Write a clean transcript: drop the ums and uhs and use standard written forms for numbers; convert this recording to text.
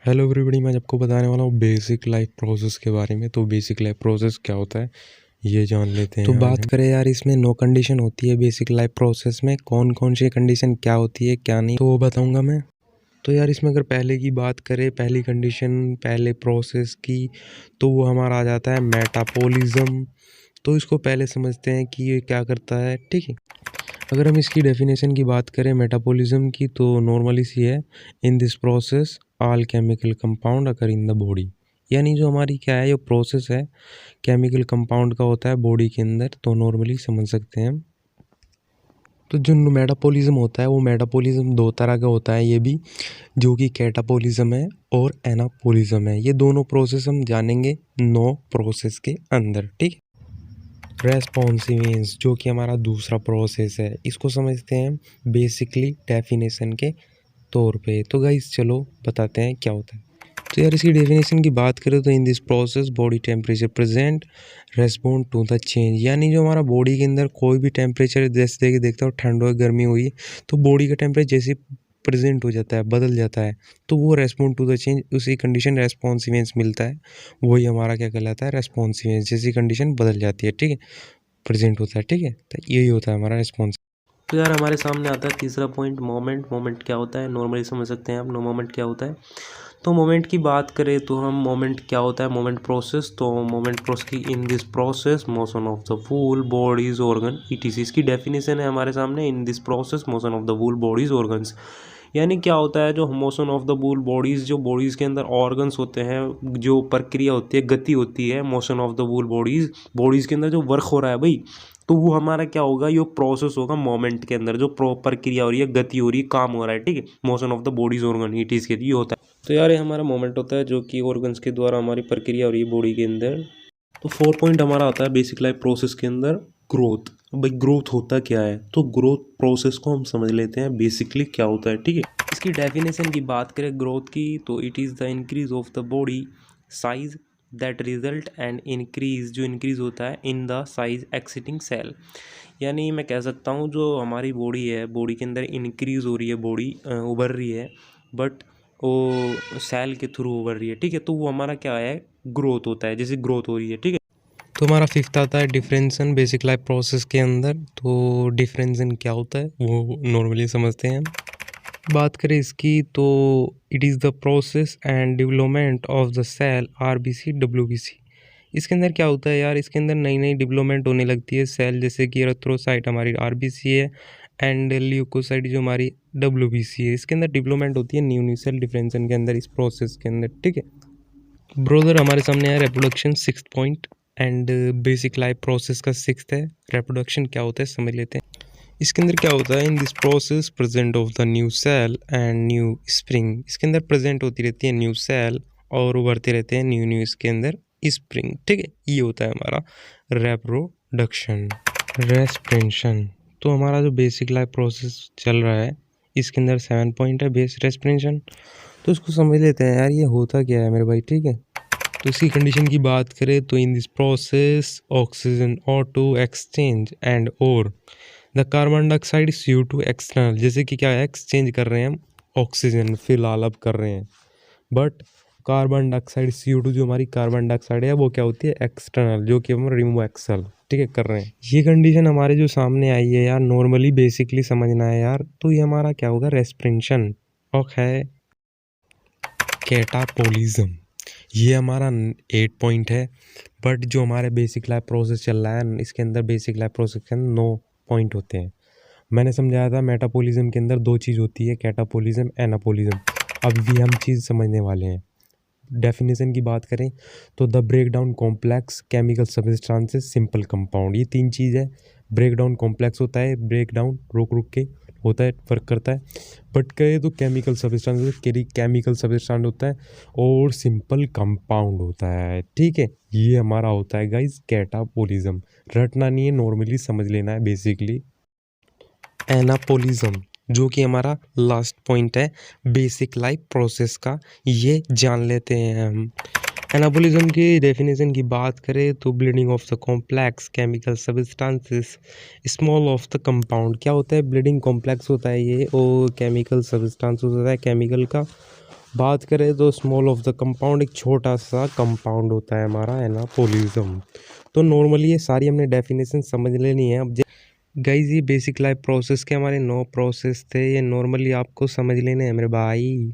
Hello everybody, मैं आपको बताने वाला हूँ बेसिक लाइफ प्रोसेस के बारे में। तो बेसिक लाइफ प्रोसेस क्या होता है ये जान लेते हैं। तो बात करें यार, इसमें 9 कंडीशन होती है बेसिक लाइफ प्रोसेस में। कौन कौन सी कंडीशन क्या होती है क्या नहीं, तो वो बताऊंगा मैं। तो यार इसमें अगर पहले की बात करें, पहली कंडीशन पहले प्रोसेस की, तो वो हमारा आ जाता है मेटाबॉलिज्म। तो इसको पहले समझते हैं कि ये क्या करता है, ठीक है। अगर हम इसकी डेफिनेशन की बात करें मेटाबॉलिज्म की, तो नॉर्मली सी है, in this process all chemical compound occur in the body. यानी जो हमारी क्या है, ये प्रोसेस है केमिकल कंपाउंड का होता है बॉडी के अंदर, तो नॉर्मली समझ सकते हैं हम। तो जो मेटाबॉलिज्म होता है, वो मेटाबॉलिज्म 2 तरह का होता है ये भी, जो कि कैटाबॉलिज्म है और एनाबॉलिज्म है। ये दोनों प्रोसेस हम जानेंगे 9 प्रोसेस के अंदर, ठीक। रेस्पॉन्सिवेंस जो कि हमारा दूसरा प्रोसेस है, इसको समझते हैं बेसिकली डेफिनेशन के तौर पे। तो गाइस चलो बताते हैं क्या होता है। तो यार इसकी डेफिनेशन की बात करें तो in this process body temperature present respond to the change. यानी जो हमारा बॉडी के अंदर कोई भी टेम्परेचर जैसे देखते हो, ठंड हो गर्मी हुई, तो बॉडी का टेम्परेचर जैसे प्रेजेंट हो जाता है, बदल जाता है, तो वो रेस्पॉन्ड टू द चेंज, उसी कंडीशन रेस्पॉन्सिवेंस मिलता है। वही हमारा क्या कहलाता है, रेस्पॉन्सिवेंस। जैसी कंडीशन बदल जाती है, ठीक है, प्रेजेंट होता है, ठीक है, तो यही होता है हमारा रेस्पॉन्स। तो यार हमारे सामने आता है तीसरा पॉइंट, मोमेंट। मोमेंट क्या होता है, नॉर्मली समझ सकते हैं आप नो मोमेंट क्या होता है। तो मोमेंट की बात करें तो हम मोमेंट क्या होता है, मोमेंट प्रोसेस। तो मोमेंट प्रोसेस की in this process motion of the full bodies organ ETC, इसकी डेफिनेशन है हमारे सामने, in this process motion of the full bodies organs. यानी क्या होता है, जो motion of the full bodies, जो बॉडीज़ के अंदर ऑर्गन्स होते हैं, जो प्रक्रिया होती है, गति होती है, motion of the full bodies, bodies के अंदर जो वर्क हो रहा है भाई, तो वो हमारा क्या होगा, ये प्रोसेस होगा मोमेंट के अंदर, जो प्रक्रिया हो रही है, गति हो रही है, काम हो रहा है, ठीक है, motion of the bodies organ it is के लिए होता है। तो यार ये हमारा मोमेंट होता है, जो कि ऑर्गन्स के द्वारा हमारी प्रक्रिया हो रही है बॉडी के अंदर। तो 4 पॉइंट हमारा आता है बेसिक लाइफ प्रोसेस के अंदर, ग्रोथ। भाई ग्रोथ होता क्या है, तो ग्रोथ प्रोसेस को हम समझ लेते हैं बेसिकली क्या होता है, ठीक है। इसकी डेफिनेशन की बात करें ग्रोथ की, तो it is the increase of the body size that result and increase, जो इंक्रीज होता है in the size existing cell. यानी मैं कह सकता हूँ जो हमारी बॉडी है, बॉडी के अंदर इंक्रीज हो रही है, बॉडी उभर रही है, बट वो सेल के थ्रू उभर रही है, ठीक है, तो वो हमारा क्या है, ग्रोथ होता है, जैसे ग्रोथ हो रही है, ठीक है। तो हमारा फिफ्थ आता है डिफरेंसन बेसिक लाइफ प्रोसेस के अंदर। तो डिफरेंसन क्या होता है वो नॉर्मली समझते हैं हम। बात करें इसकी, तो it is the process and development of the cell RBC WBC. इसके अंदर क्या होता है यार, इसके अंदर नई नई डेवलपमेंट होने लगती है सेल, जैसे कि एरिथ्रोसाइट हमारी आरबीसी है, एंड ल्यूकोसाइट जो हमारी डब्ल्यूबीसी है। इसके अंदर डेवलपमेंट होती है न्यू न्यू सेल डिफरेंसन के अंदर, इस प्रोसेस के अंदर, ठीक है। ब्रोदर हमारे सामने है reproduction 6 point, and basic life process का 6th है। रिप्रोडक्शन क्या होता है समझ लेते हैं। इसके अंदर क्या होता है, in this process present of the new cell and new spring. इसके अंदर प्रेजेंट होती रहती है न्यू सेल और उभरते रहते हैं न्यू न्यू इसके अंदर स्प्रिंग, ठीक है। ये होता है हमारा रिप्रोडक्शन। रेस्पिरेशन, तो हमारा जो बेसिक लाइफ प्रोसेस चल रहा है, इसके अंदर 7 पॉइंट है बेस रेस्पिरेशन। तो इसको समझ लेते हैं यार, ये होता क्या है मेरे भाई, ठीक है। तो इसकी कंडीशन की बात करें तो in this process oxygen auto exchange and और the carbon dioxide CO2 external. जैसे कि क्या है, एक्सचेंज कर रहे हैं हम ऑक्सीजन फिलहाल अब कर रहे हैं, बट कार्बन डाइऑक्साइड CO2 जो हमारी कार्बन डाइऑक्साइड है वो क्या होती है, एक्सटर्नल, जो कि हम रिमूव एक्सल, ठीक है, कर रहे हैं। ये कंडीशन हमारे जो सामने आई है यार, नॉर्मली बेसिकली समझना है यार, तो ये हमारा क्या होगा, रेस्पिरेशन। और है कैटाबॉलिज्म, ये हमारा 8 पॉइंट है, बट जो हमारे बेसिक लाइफ प्रोसेस चल रहा है, इसके अंदर बेसिक लाइफ प्रोसेस के अंदर 9 पॉइंट होते हैं। मैंने समझाया था मेटाबॉलिज्म के अंदर 2 चीज़ होती है, कैटाबॉलिज्म एनाबॉलिज्म। अब भी हम चीज़ समझने वाले हैं। डेफिनेशन की बात करें तो the break down complex chemical substances simple compound, ये 3 चीज़ है। ब्रेक डाउन कॉम्प्लेक्स होता है, ब्रेक डाउन रुक रुक के होता है, वर्क करता है, बट कहे तो केमिकल सब्सटेंस केमिकल सब्सटेंस होता है, और सिंपल कंपाउंड होता है, ठीक है। ये हमारा होता है गाइस कैटाबॉलिज्म। रटना नहीं है, नॉर्मली समझ लेना है बेसिकली। एनाबॉलिज्म जो कि हमारा लास्ट पॉइंट है बेसिक लाइफ प्रोसेस का, ये जान लेते हैं हम। एनाबॉलिज्म की डेफिनेशन की बात करें तो bleeding of the complex chemical substances small of the compound. क्या होता है, ब्लीडिंग कॉम्प्लेक्स होता है ये, और केमिकल सब्सटेंस होता है केमिकल का, बात करें तो स्मॉल ऑफ द कंपाउंड एक छोटा सा कंपाउंड होता है हमारा एनापोलिज्म। तो नॉर्मली ये सारी हमने डेफिनेशन समझ लेनी है। अब गाइस ये बेसिक लाइफ प्रोसेस के हमारे 9 प्रोसेस थे, ये नॉर्मली आपको समझ लेने हैं मेरे भाई।